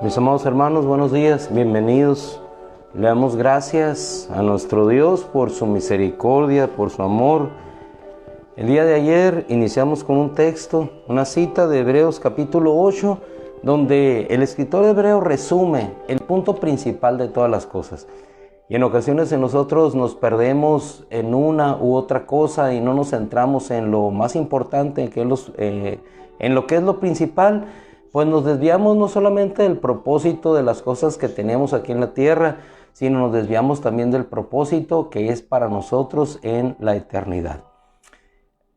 Mis amados hermanos, buenos días, bienvenidos. Le damos gracias a nuestro Dios por su misericordia, por su amor. El día de ayer iniciamos con un texto, una cita de Hebreos capítulo 8, donde el escritor hebreo resume el punto principal de todas las cosas. Y en ocasiones nosotros nos perdemos en una u otra cosa y no nos centramos en lo más importante, en lo que es lo principal. Pues nos desviamos no solamente del propósito de las cosas que tenemos aquí en la tierra, sino nos desviamos también del propósito que es para nosotros en la eternidad.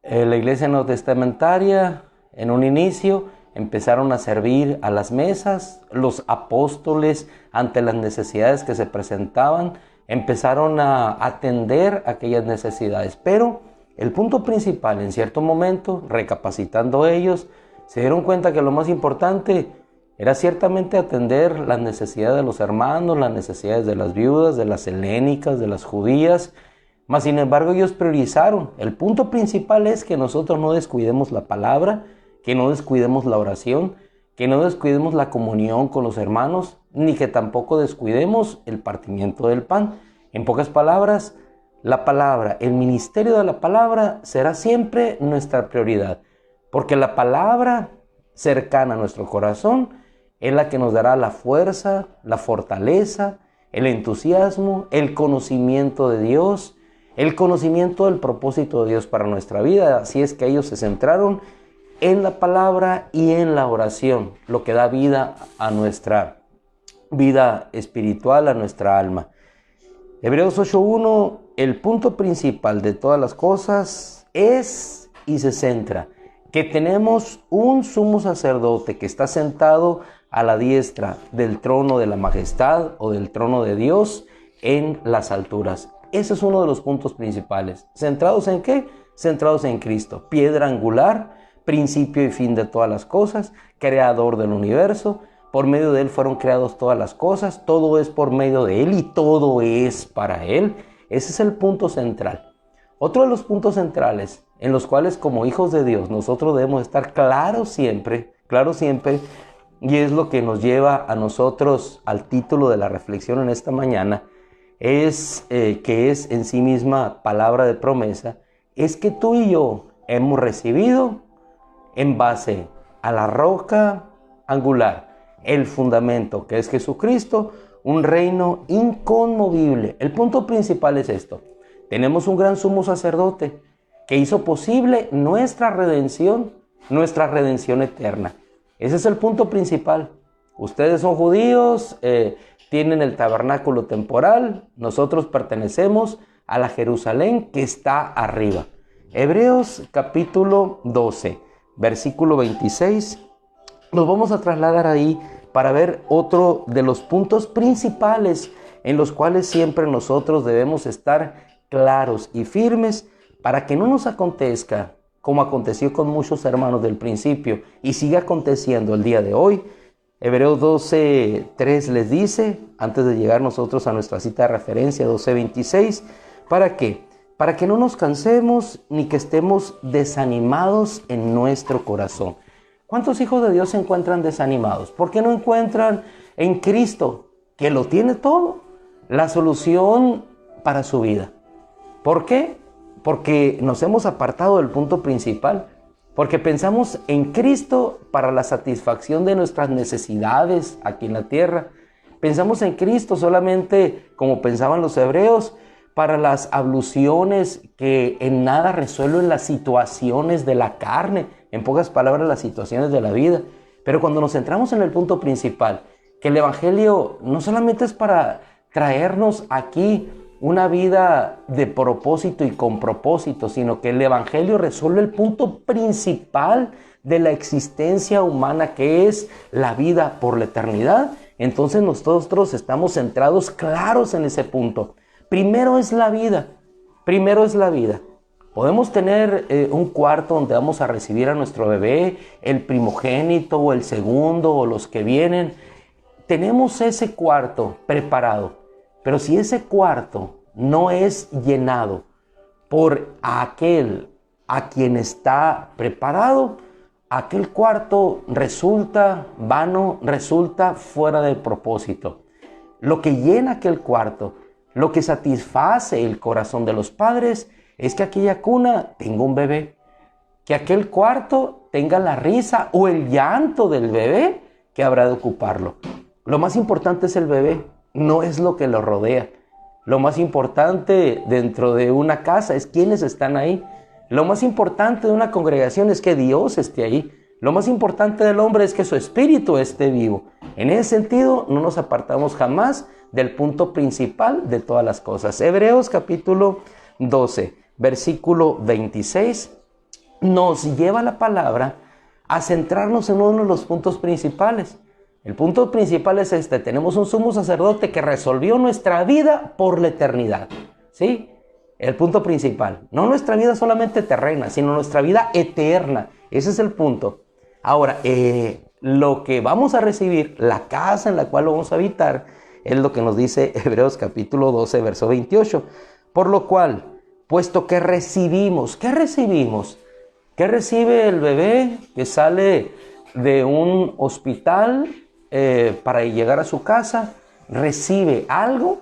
La iglesia neotestamentaria, en un inicio, empezaron a servir a las mesas. Los apóstoles, ante las necesidades que se presentaban, empezaron a atender aquellas necesidades. Pero el punto principal, en cierto momento, recapacitando ellos, se dieron cuenta que lo más importante era ciertamente atender las necesidades de los hermanos, las necesidades de las viudas, de las helénicas, de las judías. Mas sin embargo ellos priorizaron. El punto principal es que nosotros no descuidemos la palabra, que no descuidemos la oración, que no descuidemos la comunión con los hermanos, ni que tampoco descuidemos el partimiento del pan. En pocas palabras, la palabra, el ministerio de la palabra será siempre nuestra prioridad. Porque la palabra cercana a nuestro corazón es la que nos dará la fuerza, la fortaleza, el entusiasmo, el conocimiento de Dios, el conocimiento del propósito de Dios para nuestra vida. Así es que ellos se centraron en la palabra y en la oración, lo que da vida a nuestra vida espiritual, a nuestra alma. Hebreos 8:1, el punto principal de todas las cosas es y se centra que tenemos un sumo sacerdote que está sentado a la diestra del trono de la majestad o del trono de Dios en las alturas. Ese es uno de los puntos principales. ¿Centrados en qué? Centrados en Cristo, piedra angular, principio y fin de todas las cosas, creador del universo. Por medio de Él fueron creadas todas las cosas, todo es por medio de Él y todo es para Él. Ese es el punto central. Otro de los puntos centrales en los cuales como hijos de Dios nosotros debemos estar claros siempre, y es lo que nos lleva a nosotros al título de la reflexión en esta mañana, es que es en sí misma palabra de promesa, es que tú y yo hemos recibido en base a la roca angular, el fundamento que es Jesucristo, un reino inconmovible. El punto principal es esto: tenemos un gran sumo sacerdote que hizo posible nuestra redención eterna. Ese es el punto principal. Ustedes son judíos, tienen el tabernáculo temporal, nosotros pertenecemos a la Jerusalén que está arriba. Hebreos capítulo 12, versículo 26, nos vamos a trasladar ahí para ver otro de los puntos principales en los cuales siempre nosotros debemos estar claros y firmes para que no nos acontezca como aconteció con muchos hermanos del principio y sigue aconteciendo el día de hoy. Hebreos 12:3 les dice, antes de llegar nosotros a nuestra cita de referencia 12:26, ¿para qué? Para que no nos cansemos ni que estemos desanimados en nuestro corazón. ¿Cuántos hijos de Dios se encuentran desanimados? ¿Por qué no encuentran en Cristo, que lo tiene todo, la solución para su vida? ¿Por qué? Porque nos hemos apartado del punto principal, porque pensamos en Cristo para la satisfacción de nuestras necesidades aquí en la tierra. Pensamos en Cristo solamente, como pensaban los hebreos, para las abluciones que en nada resuelven las situaciones de la carne, en pocas palabras las situaciones de la vida. Pero cuando nos centramos en el punto principal, que el Evangelio no solamente es para traernos aquí una vida de propósito y con propósito, sino que el Evangelio resuelve el punto principal de la existencia humana, que es la vida por la eternidad. Entonces nosotros estamos centrados claros en ese punto. Primero es la vida. Podemos tener un cuarto donde vamos a recibir a nuestro bebé, el primogénito o el segundo o los que vienen. Tenemos ese cuarto preparado. Pero si ese cuarto no es llenado por aquel a quien está preparado, aquel cuarto resulta vano, resulta fuera del propósito. Lo que llena aquel cuarto, lo que satisface el corazón de los padres, es que aquella cuna tenga un bebé, que aquel cuarto tenga la risa o el llanto del bebé que habrá de ocuparlo. Lo más importante es el bebé, no es lo que lo rodea. Lo más importante dentro de una casa es quiénes están ahí. Lo más importante de una congregación es que Dios esté ahí. Lo más importante del hombre es que su espíritu esté vivo. En ese sentido, no nos apartamos jamás del punto principal de todas las cosas. Hebreos capítulo 12, versículo 26, nos lleva la palabra a centrarnos en uno de los puntos principales. El punto principal es este: tenemos un sumo sacerdote que resolvió nuestra vida por la eternidad, ¿sí? El punto principal, no nuestra vida solamente terrena, sino nuestra vida eterna. Ese es el punto. Ahora, lo que vamos a recibir, la casa en la cual vamos a habitar, es lo que nos dice Hebreos capítulo 12, verso 28. Por lo cual, puesto que recibimos, ¿qué recibimos? ¿Qué recibe el bebé que sale de un hospital para llegar a su casa? Recibe algo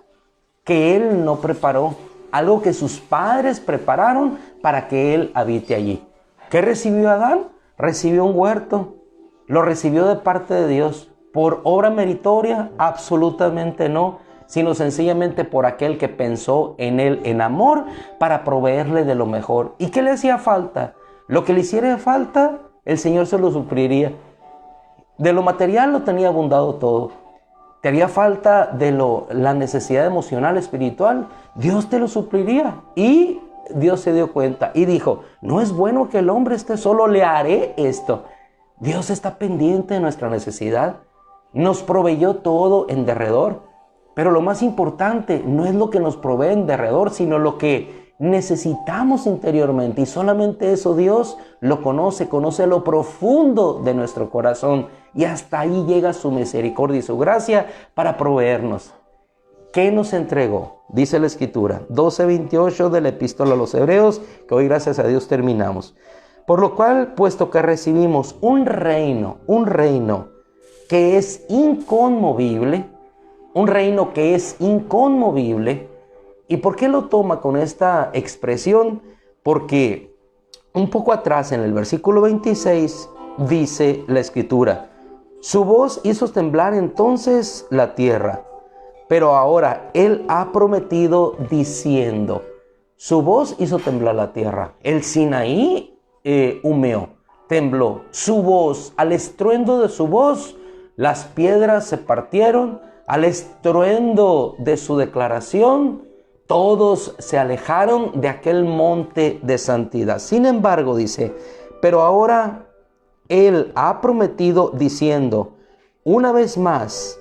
que él no preparó, algo que sus padres prepararon para que él habite allí. ¿Qué recibió Adán? Recibió un huerto. ¿Lo recibió de parte de Dios por obra meritoria? Absolutamente no, sino sencillamente por aquel que pensó en él en amor para proveerle de lo mejor. ¿Y qué le hacía falta? Lo que le hiciera falta, el Señor se lo supliría. De lo material lo tenía abundado todo. Te haría falta de la necesidad emocional, espiritual, Dios te lo supliría. Y Dios se dio cuenta y dijo: no es bueno que el hombre esté solo, le haré esto. Dios está pendiente de nuestra necesidad. Nos proveyó todo en derredor. Pero lo más importante no es lo que nos provee en derredor, sino lo que necesitamos interiormente. Y solamente eso Dios lo conoce lo profundo de nuestro corazón. Y hasta ahí llega su misericordia y su gracia para proveernos. ¿Qué nos entregó? Dice la Escritura, 12:28 de la Epístola a los Hebreos, que hoy gracias a Dios terminamos. Por lo cual, puesto que recibimos un reino que es inconmovible, ¿y por qué lo toma con esta expresión? Porque un poco atrás en el versículo 26 dice la Escritura: su voz hizo temblar entonces la tierra. Pero ahora Él ha prometido diciendo, su voz hizo temblar la tierra. El Sinaí humeó, tembló. Su voz, al estruendo de su voz, las piedras se partieron. Al estruendo de su declaración, todos se alejaron de aquel monte de santidad. Sin embargo, dice, pero ahora Él ha prometido diciendo, una vez más,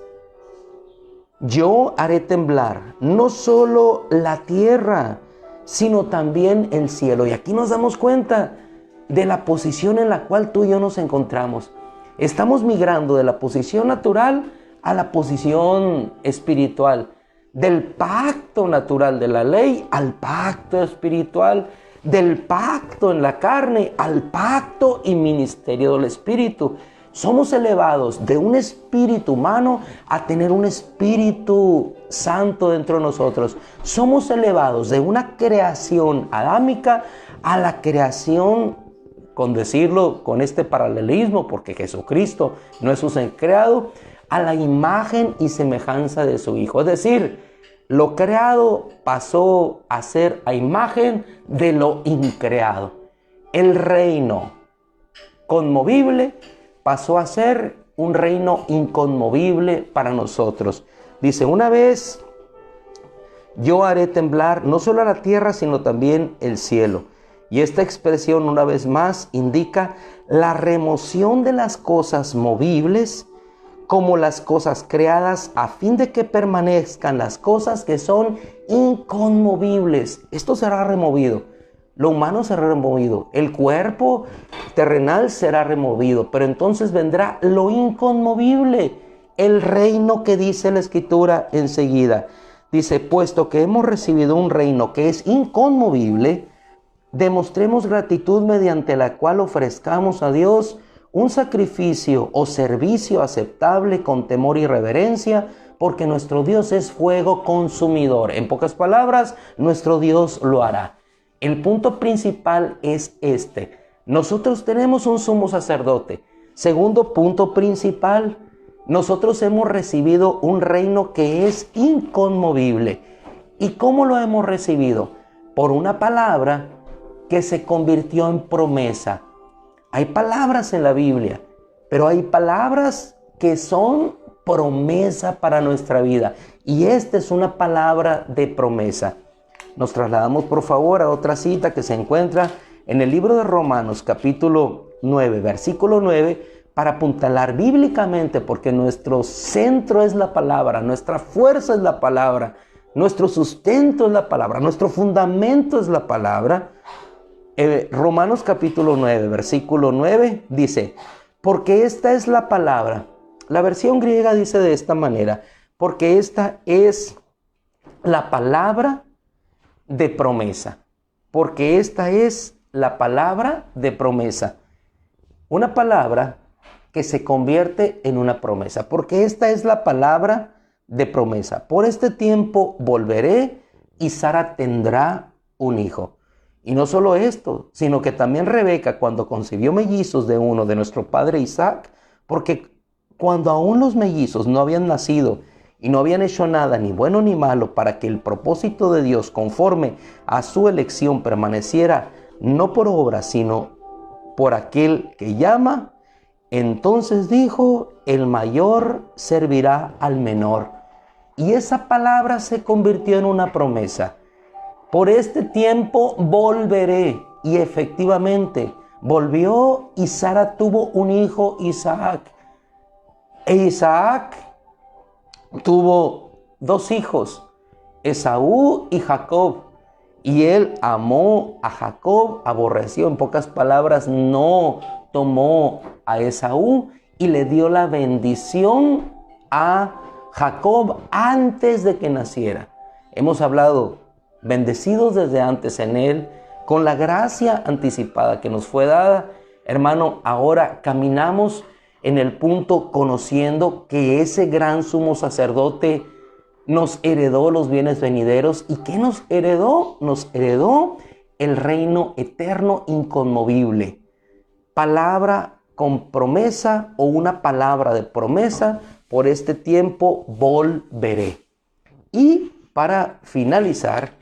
yo haré temblar no solo la tierra, sino también el cielo. Y aquí nos damos cuenta de la posición en la cual tú y yo nos encontramos. Estamos migrando de la posición natural a la posición espiritual, del pacto natural de la ley al pacto espiritual, del pacto en la carne al pacto y ministerio del Espíritu. Somos elevados de un espíritu humano a tener un espíritu santo dentro de nosotros. Somos elevados de una creación adámica a la creación, con decirlo con este paralelismo, porque Jesucristo no es un ser creado, a la imagen y semejanza de su Hijo. Es decir, lo creado pasó a ser a imagen de lo increado. El reino conmovible pasó a ser un reino inconmovible para nosotros. Dice, una vez yo haré temblar no solo la tierra, sino también el cielo. Y esta expresión, una vez más, indica la remoción de las cosas movibles como las cosas creadas, a fin de que permanezcan las cosas que son inconmovibles. Esto será removido. Lo humano será removido, el cuerpo terrenal será removido, pero entonces vendrá lo inconmovible, el reino que dice la Escritura enseguida. Dice, puesto que hemos recibido un reino que es inconmovible, demostremos gratitud mediante la cual ofrezcamos a Dios un sacrificio o servicio aceptable con temor y reverencia, porque nuestro Dios es fuego consumidor. En pocas palabras, nuestro Dios lo hará. El punto principal es este. Nosotros tenemos un sumo sacerdote. Segundo punto principal, nosotros hemos recibido un reino que es inconmovible. ¿Y cómo lo hemos recibido? Por una palabra que se convirtió en promesa. Hay palabras en la Biblia, pero hay palabras que son promesa para nuestra vida. Y esta es una palabra de promesa. Nos trasladamos por favor a otra cita que se encuentra en el libro de Romanos capítulo 9, versículo 9, para apuntalar bíblicamente, porque nuestro centro es la palabra, nuestra fuerza es la palabra, nuestro sustento es la palabra, nuestro fundamento es la palabra. Romanos capítulo 9, versículo 9 dice, porque esta es la palabra. La versión griega dice de esta manera, porque esta es la palabra de promesa. Porque esta es la palabra de promesa. Una palabra que se convierte en una promesa. Porque esta es la palabra de promesa. Por este tiempo volveré y Sara tendrá un hijo. Y no solo esto, sino que también Rebeca, cuando concibió mellizos de uno de nuestro padre Isaac, porque cuando aún los mellizos no habían nacido y no habían hecho nada, ni bueno ni malo, para que el propósito de Dios conforme a su elección permaneciera, no por obra, sino por aquel que llama, entonces dijo, el mayor servirá al menor. Y esa palabra se convirtió en una promesa. Por este tiempo volveré. Y efectivamente, volvió y Sara tuvo un hijo, Isaac. E Isaac tuvo dos hijos, Esaú y Jacob. Y él amó a Jacob, aborreció, en pocas palabras, no tomó a Esaú y le dio la bendición a Jacob antes de que naciera. Hemos hablado, bendecidos desde antes en él, con la gracia anticipada que nos fue dada. Hermano, ahora caminamos en el punto conociendo que ese gran sumo sacerdote nos heredó los bienes venideros. ¿Y qué nos heredó? Nos heredó el reino eterno inconmovible. Palabra con promesa o una palabra de promesa, por este tiempo volveré. Y para finalizar,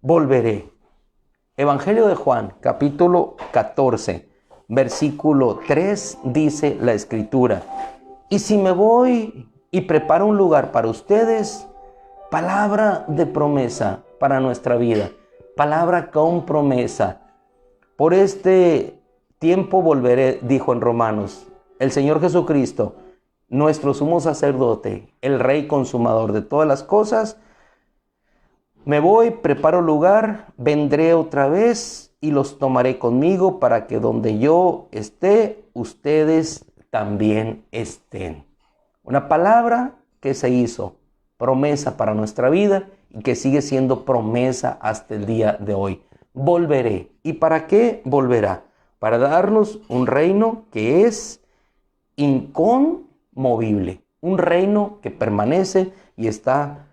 volveré. Evangelio de Juan, capítulo 14, versículo 3, dice la Escritura, y si me voy y preparo un lugar para ustedes, palabra de promesa para nuestra vida, palabra con promesa. Por este tiempo volveré, dijo en Romanos, el Señor Jesucristo, nuestro sumo sacerdote, el Rey consumador de todas las cosas. Me voy, preparo lugar, vendré otra vez y los tomaré conmigo para que donde yo esté, ustedes también estén. Una palabra que se hizo promesa para nuestra vida y que sigue siendo promesa hasta el día de hoy. Volveré. ¿Y para qué volverá? Para darnos un reino que es inconmovible. Un reino que permanece y está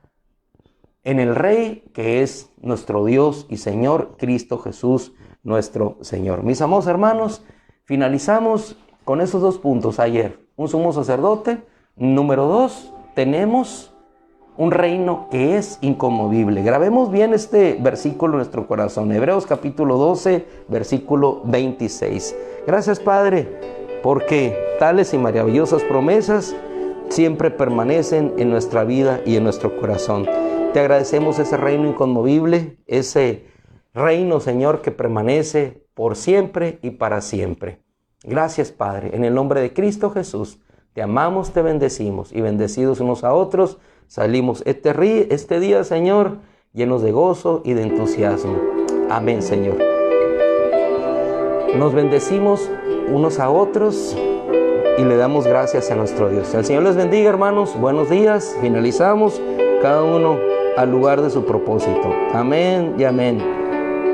en el Rey que es nuestro Dios y Señor, Cristo Jesús, nuestro Señor. Mis amados hermanos, finalizamos con esos dos puntos ayer. Un sumo sacerdote. Número 2, tenemos un reino que es inconmovible. Grabemos bien este versículo en nuestro corazón. Hebreos capítulo 12, versículo 26. Gracias, Padre, porque tales y maravillosas promesas siempre permanecen en nuestra vida y en nuestro corazón. Te agradecemos ese reino inconmovible, ese reino, Señor, que permanece por siempre y para siempre. Gracias, Padre, en el nombre de Cristo Jesús. Te amamos, te bendecimos y bendecidos unos a otros, salimos este día, Señor, llenos de gozo y de entusiasmo. Amén, Señor. Nos bendecimos unos a otros y le damos gracias a nuestro Dios. El Señor les bendiga, hermanos. Buenos días. Finalizamos cada uno al lugar de su propósito. Amén y amén.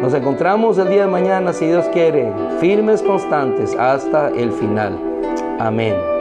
Nos encontramos el día de mañana, si Dios quiere, firmes, constantes, hasta el final. Amén.